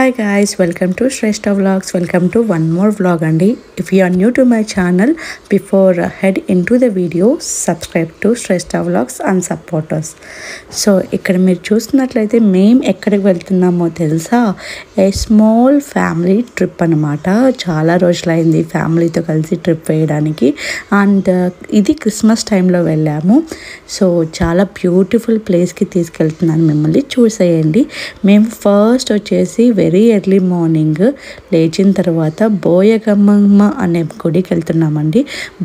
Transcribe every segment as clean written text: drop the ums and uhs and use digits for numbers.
Hi guys, welcome to Shrestha Vlogs. Welcome to one more vlog andi. If you are new to my channel, before head into the video, subscribe to Shrestha Vlogs and support us. So ఇక్కడ మీరు చూస్తున్నట్లయితే మేము ఎక్కడికి వెళ్తున్నామో తెలుసా? A small family trip అనమాట. చాలా రోజులైంది ఫ్యామిలీతో కలిసి ట్రిప్ వేయడానికి. అండ్ ఇది క్రిస్మస్ టైంలో వెళ్ళాము. సో చాలా బ్యూటిఫుల్ ప్లేస్కి తీసుకెళ్తున్నాను, మిమ్మల్ని చూసేయండి. మేము ఫస్ట్ వచ్చేసి వెరీ ఎర్లీ మార్నింగ్ లేచిన తర్వాత బోయగంగమ్మ అనే గుడికి వెళ్తున్నామండి.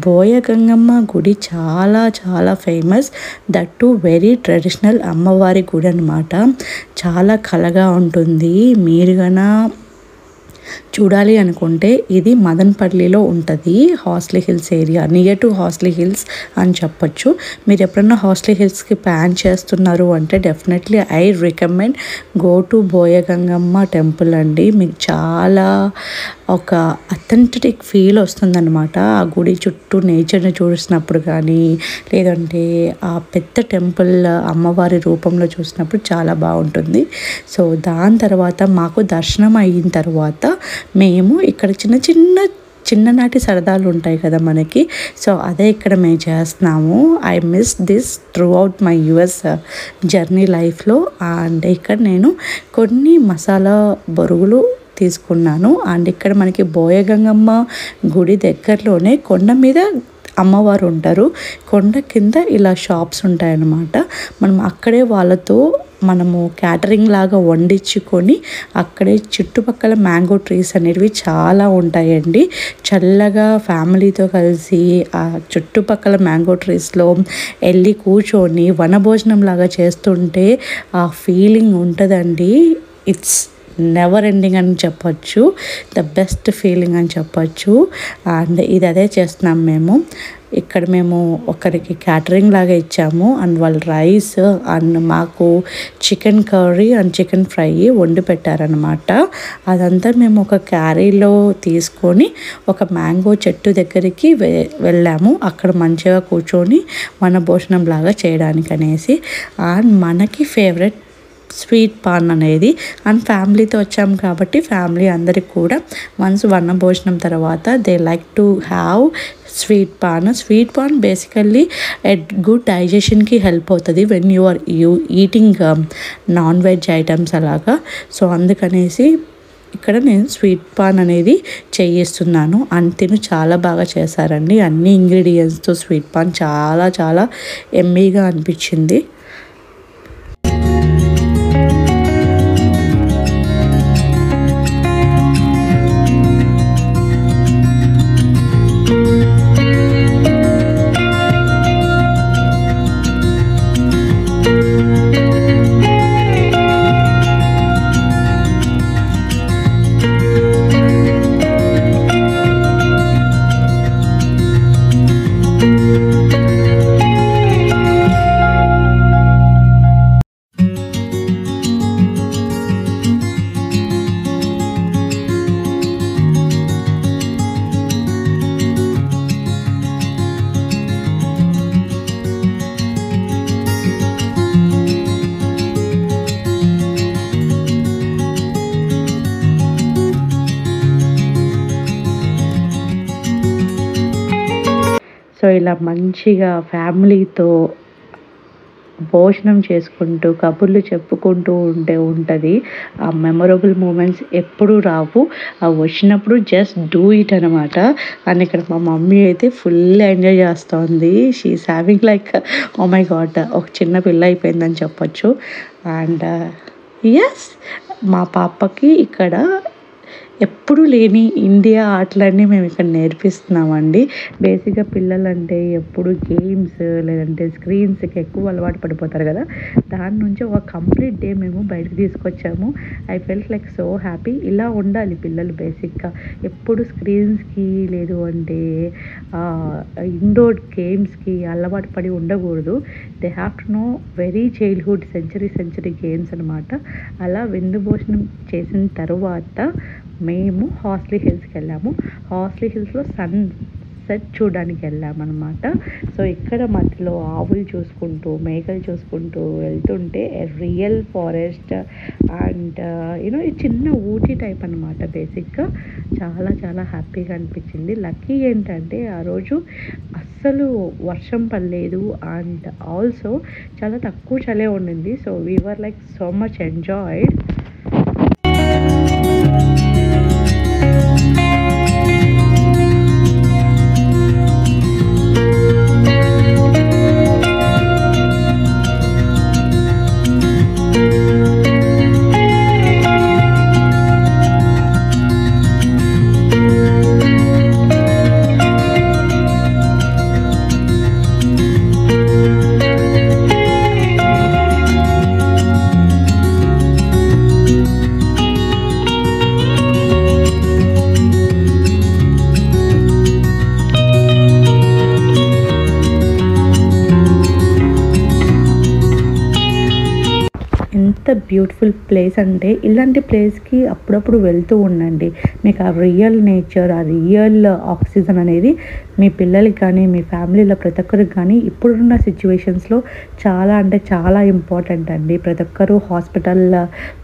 బోయగంగమ్మ గుడి చాలా చాలా famous, that to very traditional అమ్మవారి గుడి అనమాట. చాలా కళగా ఉంటుంది. మీరు గనా చూడాలి అనుకుంటే ఇది మదనపల్లిలో ఉంటుంది. Horsley hills area, near to Horsley hills అని చెప్పొచ్చు. మీరు ఎప్పుడన్నా హార్స్లీ హిల్స్కి ప్లాన్ చేస్తున్నారు అంటే definitely I recommend go to Boyagangamma temple అండి. మీకు చాలా ఒక అథెంటిక్ ఫీల్ వస్తుందన్నమాట. ఆ గుడి చుట్టూ నేచర్ని చూసినప్పుడు కానీ, లేదంటే ఆ పెద్ద టెంపుల్ అమ్మవారి రూపంలో చూసినప్పుడు చాలా బాగుంటుంది. సో దాని తర్వాత మాకు దర్శనం అయిన తర్వాత మేము ఇక్కడ చిన్ననాటి సరదాలు ఉంటాయి కదా మనకి. సో అదే ఇక్కడ మేము చేస్తున్నాము. I miss this through out my US journey లైఫ్లో. అండ్ ఇక్కడ నేను కొన్ని మసాలా బొరుగులు తీసుకున్నాను. అండ్ ఇక్కడ మనకి బోయగంగమ్మ గుడి దగ్గరలోనే కొండ మీద అమ్మవారు ఉంటారు. కొండ కింద ఇలా షాప్స్ ఉంటాయన్నమాట. మనం అక్కడే వాళ్ళతో మనము క్యాటరింగ్ లాగా వండించుకొని అక్కడే చుట్టుపక్కల మ్యాంగో ట్రీస్ అనేవి చాలా ఉంటాయండి. చల్లగా ఫ్యామిలీతో కలిసి ఆ చుట్టుపక్కల మ్యాంగో ట్రీస్లో వెళ్ళి కూర్చొని వనభోజనం లాగా చేస్తుంటే ఆ ఫీలింగ్ ఉంటుందండి. ఇట్స్ నెవర్ ఎండింగ్ అని చెప్పచ్చు, ద బెస్ట్ ఫీలింగ్ అని చెప్పచ్చు. అండ్ ఇది అదే చేస్తున్నాం మేము. ఇక్కడ మేము ఒకరికి క్యాటరింగ్ లాగా ఇచ్చాము. అండ్ వాళ్ళు రైస్ అండ్ మాకు chicken curry and chicken fry వండి పెట్టారనమాట. అదంతా మేము ఒక క్యారీలో తీసుకొని ఒక మ్యాంగో చెట్టు దగ్గరికి వెళ్ళాము. అక్కడ మంచిగా కూర్చొని మన భోజనం లాగా చేయడానికి అనేసి. అండ్ మనకి ఫేవరెట్ స్వీట్ పాన్ అనేది, అండ్ ఫ్యామిలీతో వచ్చాము కాబట్టి ఫ్యామిలీ అందరికి కూడా వన్స్ వన్న భోజనం తర్వాత they like to have sweet paan basically good డైజెషన్కి హెల్ప్ అవుతుంది when you are eating non veg items అలాగా. సో అందుకనేసి ఇక్కడ నేను స్వీట్ పాన్ అనేది చేయిస్తున్నాను. అండ్ తిను చాలా బాగా చేశారండి. అన్ని ఇంగ్రీడియంట్స్తో స్వీట్ పాన్ చాలా చాలా ఎమ్మీగా అనిపించింది. సో ఇలా మంచిగా ఫ్యామిలీతో భోజనం చేసుకుంటూ కబుర్లు చెప్పుకుంటూ ఉంటుంది. ఆ మెమొరబుల్ మూమెంట్స్ ఎప్పుడూ రావు, అవి వచ్చినప్పుడు జస్ట్ డూ ఇట్ అనమాట. అండ్ ఇక్కడ మా మమ్మీ అయితే ఫుల్ ఎంజాయ్ చేస్తుంది. She's having like oh my god, ఒక చిన్న పిల్ల అయిపోయిందని చెప్పొచ్చు. అండ్ ఎస్, మా పాపకి ఇక్కడ ఎప్పుడూ లేని ఇండియా ఆటలన్నీ మేము ఇక్కడ నేర్పిస్తున్నామండి. బేసిక్‌గా పిల్లలంటే ఎప్పుడు గేమ్స్ లేదంటే స్క్రీన్స్‌కి ఎక్కువ అలవాటు పడిపోతారు కదా! దాని నుంచి ఒక కంప్లీట్ డే మేము బయటకు తీసుకొచ్చాము. I felt like so happy. ఇలా ఉండాలి పిల్లలు బేసిక్‌గా. ఎప్పుడు స్క్రీన్స్‌కి లేదు అంటే ఇండోర్ గేమ్స్‌కి అలవాటు పడి ఉండకూడదు. They have to know very childhood century games అనమాట. అలా విందు భోజనం చేసిన తరువాత మేము హార్స్లీ హిల్స్కి వెళ్ళాము. హార్స్లీ హిల్స్లో సన్సెట్ చూడడానికి వెళ్ళామన్నమాట. సో ఇక్కడ మధ్యలో ఆవులు చూసుకుంటూ మేకలు చూసుకుంటూ వెళ్తుంటే రియల్ ఫారెస్ట్ అండ్ యూనో ఈ చిన్న ఊటీ టైప్ అనమాట. బేసిక్గా చాలా చాలా హ్యాపీగా అనిపించింది. లక్కీ ఏంటంటే ఆ రోజు అస్సలు వర్షం పడలేదు అండ్ ఆల్సో చాలా తక్కువ చలే ఉండింది. So we were like so much enjoyed. ఎంత బ్యూటిఫుల్ ప్లేస్ అంటే ఇలాంటి ప్లేస్కి అప్పుడప్పుడు వెళ్తూ ఉండండి. మీకు ఆ రియల్ నేచర్, ఆ రియల్ ఆక్సిజన్ అనేది మీ పిల్లలకి కానీ మీ ఫ్యామిలీలో ప్రతి ఒక్కరికి కానీ ఇప్పుడున్న సిచ్యువేషన్స్లో చాలా అంటే చాలా ఇంపార్టెంట్ అండి. ప్రతి ఒక్కరు హాస్పిటల్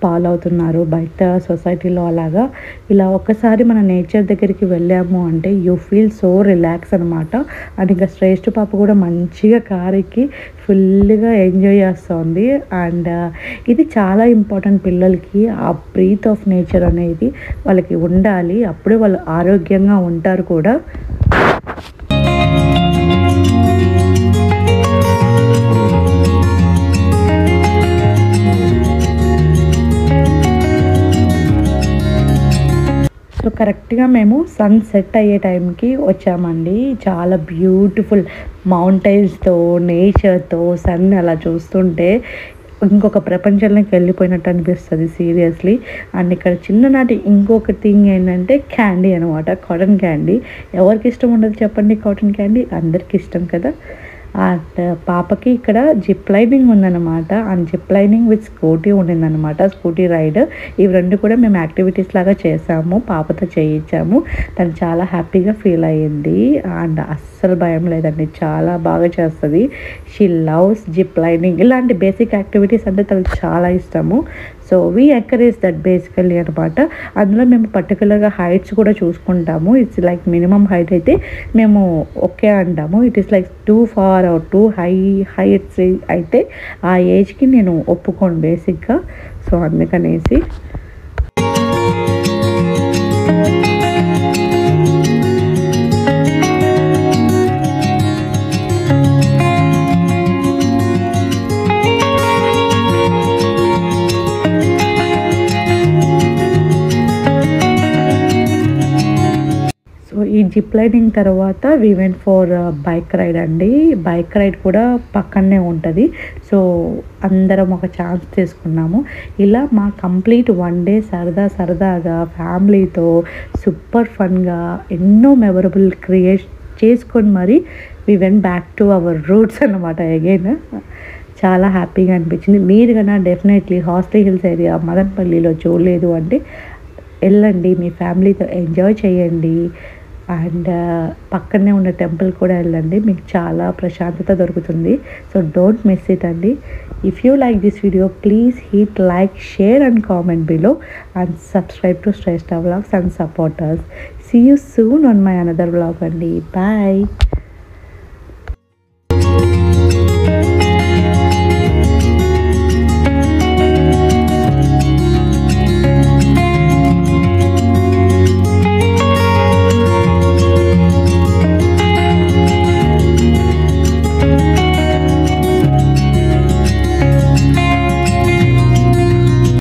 పాలవుతున్నారు బయట సొసైటీలో. అలాగా ఇలా ఒక్కసారి మన నేచర్ దగ్గరికి వెళ్ళాము అంటే యూ ఫీల్ సో రిలాక్స్ అనమాట. అండ్ ఇంకా శ్రేష్ఠ పాప కూడా మంచిగా కారుకి ఫుల్గా ఎంజాయ్ చేస్తుంది. అండ్ ఇది చాలా ఇంపార్టెంట్ పిల్లలకి. ఆ బ్రీత్ ఆఫ్ నేచర్ అనేది వాళ్ళకి ఉండాలి. అప్పుడే వాళ్ళు ఆరోగ్యంగా ఉంటారు కూడా. సో కరెక్ట్గా మేము సన్సెట్ అయ్యే టైంకి వచ్చామండి. చాలా బ్యూటిఫుల్ మౌంటైన్స్తో నేచర్తో సన్ అలా చూస్తుంటే ఇంకొక ప్రపంచంలోకి వెళ్ళిపోయినట్టు అనిపిస్తుంది సీరియస్లీ. అండ్ ఇక్కడ చిన్ననాటి ఇంకొక థింగ్ ఏంటంటే క్యాండీ అనమాట. Cotton candy. ఎవరికి ఇష్టం ఉండదు చెప్పండి కాటన్ క్యాండీ? అందరికి ఇష్టం కదా. అండ్ పాపకి ఇక్కడ జిప్ లైనింగ్ ఉందన్నమాట. And zip lining with scooty ఉండిందనమాట. Scooty ride. ఇవి రెండు కూడా మేము యాక్టివిటీస్ లాగా చేసాము. పాపతో చేయించాము. తను చాలా హ్యాపీగా ఫీల్ అయ్యింది. అండ్ అస్సలు భయం లేదండి. చాలా బాగా చేస్తుంది. She loves zip lining. ఇలాంటి బేసిక్ యాక్టివిటీస్ అంటే తనకు చాలా ఇష్టము. So we encourage that basically అనమాట. అందులో మేము పర్టికులర్గా హైట్స్ కూడా చూసుకుంటాము. ఇట్స్ లైక్ మినిమం హైట్ అయితే మేము ఓకే అంటాము. It is like too far or too heights అయితే ఆ ఏజ్కి నేను ఒప్పుకోను బేసిక్గా. సో అందుకనేసి ఈ జిప్ లైనింగ్ తర్వాత we went for bike ride అండి. బైక్ రైడ్ కూడా పక్కనే ఉంటుంది. సో అందరం ఒక ఛాన్స్ తీసుకున్నాము. ఇలా మా కంప్లీట్ వన్ డే సరదాగా ఫ్యామిలీతో సూపర్ ఫన్గా ఎన్నో మెమరబుల్ క్రియేట్ చేసుకొని మరి we went back to our roots అన్నమాట అగైన్. చాలా హ్యాపీగా అనిపించింది. మీరు కన్నా డెఫినెట్లీ హార్స్లీ హిల్స్ ఏరియా మదనపల్లిలో చూడలేదు అంటే వెళ్ళండి. మీ ఫ్యామిలీతో ఎంజాయ్ చేయండి. అండ్ పక్కనే ఉన్న టెంపుల్ కూడా వెళ్ళండి. మీకు చాలా ప్రశాంతత దొరుకుతుంది. సో డోంట్ మిస్ ఇట్ అండి. If you like this video please hit like, share and comment below and subscribe to Shreshta vlogs and support us. See you soon on my another vlog అండి. Bye.